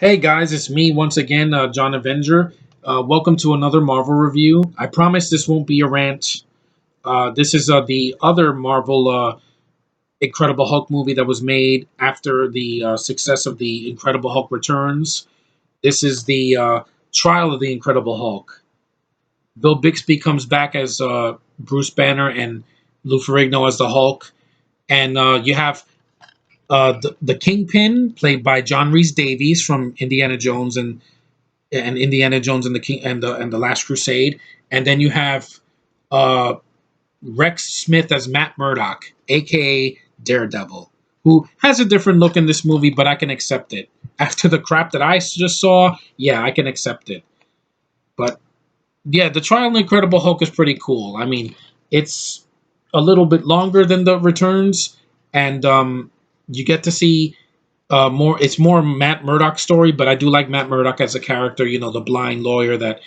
Hey guys, it's me once again, John Avenger. Welcome to another Marvel review. I promise this won't be a rant. This is the other Marvel Incredible Hulk movie that was made after the success of the Incredible Hulk Returns. This is the trial of the Incredible Hulk. Bill Bixby comes back as Bruce Banner and Lou Ferrigno as the Hulk, and you have the Kingpin played by John Rhys Davies from Indiana Jones and Indiana Jones and the King and the Last Crusade, and then you have uh, Rex Smith as Matt Murdock, aka Daredevil, who has a different look in this movie, but I can accept it. After the crap that I just saw, yeah, I can accept it. But yeah, the Trial of the Incredible Hulk is pretty cool. I mean, it's a little bit longer than the Returns, and you get to see more. It's more Matt Murdock's story, but I do like Matt Murdock as a character. You know, the blind lawyer that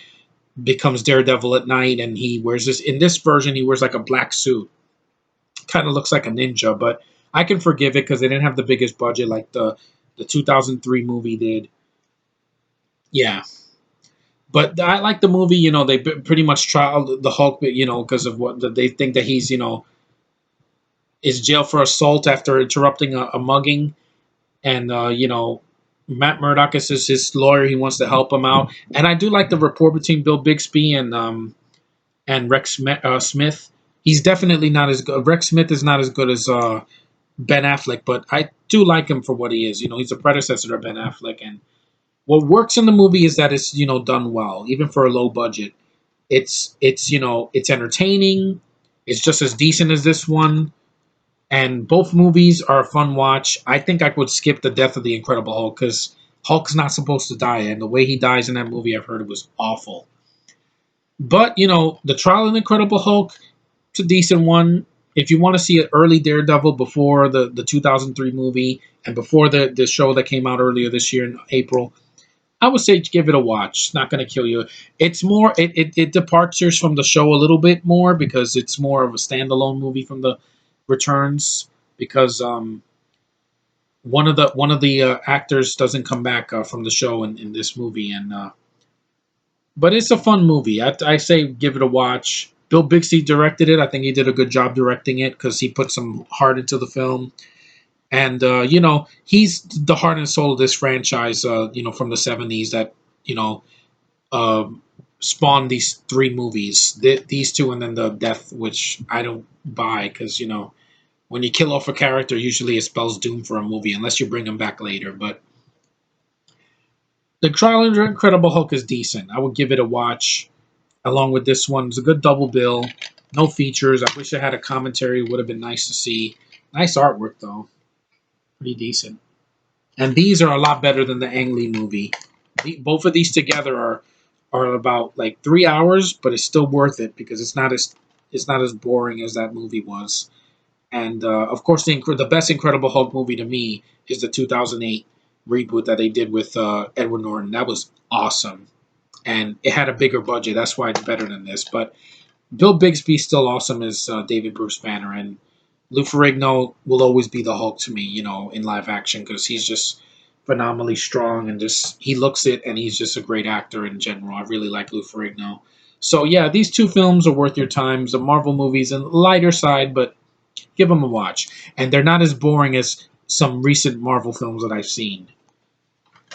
becomes Daredevil at night, and he wears this. In this version, he wears like a black suit. Kind of looks like a ninja, but I can forgive it because they didn't have the biggest budget like the 2003 movie did. Yeah, but I like the movie. You know, they pretty much trial the Hulk. You know, because of what they think that he's is jailed for assault after interrupting a mugging, and Matt Murdock is his lawyer. He wants to help him out, and I do like the rapport between Bill Bixby and Rex Smith. He's definitely not as good. Rex Smith is not as good as Ben Affleck, but I do like him for what he is. You know, he's a predecessor to Ben Affleck, and what works in the movie is that it's done well, even for a low budget. It's entertaining. It's just as decent as this one, and both movies are a fun watch. I think I would skip the death of the Incredible Hulk because Hulk's not supposed to die, and the way he dies in that movie, I've heard it was awful. But the Trial of the Incredible Hulk, it's a decent one. If you want to see an early Daredevil before the 2003 movie and before the show that came out earlier this year in April, I would say give it a watch. It's not going to kill you. It's more it departures from the show a little bit more because it's more of a standalone movie from the Returns because one of the actors doesn't come back from the show in this movie, and but it's a fun movie. I say give it a watch. Bill Bixby directed it. I think he did a good job directing it because he put some heart into the film, and he's the heart and soul of this franchise. From the '70s that you know uh, spawned these three movies, these two, and then the death, which I don't buy because when you kill off a character, usually it spells doom for a movie, unless you bring him back later. But the Trial of the Incredible Hulk is decent. I would give it a watch along with this one. It's a good double bill. No features. I wish I had a commentary. It would have been nice to see. Nice artwork though. Pretty decent. And these are a lot better than the Ang Lee movie. Both of these together are about like 3 hours, but it's still worth it because it's not as boring as that movie was. And of course, the best Incredible Hulk movie to me is the 2008 reboot that they did with Edward Norton. That was awesome, and it had a bigger budget. That's why it's better than this. But Bill Bixby's still awesome as David Bruce Banner, and Lou Ferrigno will always be the Hulk to me. In live action because he's just phenomenally strong and just he looks it, and he's just a great actor in general. I really like Lou Ferrigno. So yeah, these two films are worth your time. The Marvel movies on the lighter side, but give them a watch. And they're not as boring as some recent Marvel films that I've seen.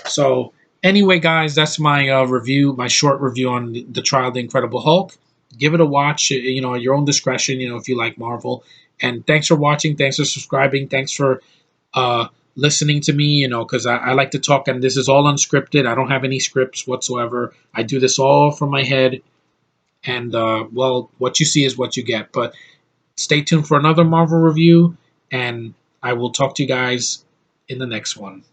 So, anyway, guys, that's my review, my short review on the Trial of the Incredible Hulk. Give it a watch, at your own discretion, if you like Marvel. And thanks for watching. Thanks for subscribing. Thanks for listening to me, because I like to talk, and this is all unscripted. I don't have any scripts whatsoever. I do this all from my head. And, well, what you see is what you get. But stay tuned for another Marvel review, and I will talk to you guys in the next one.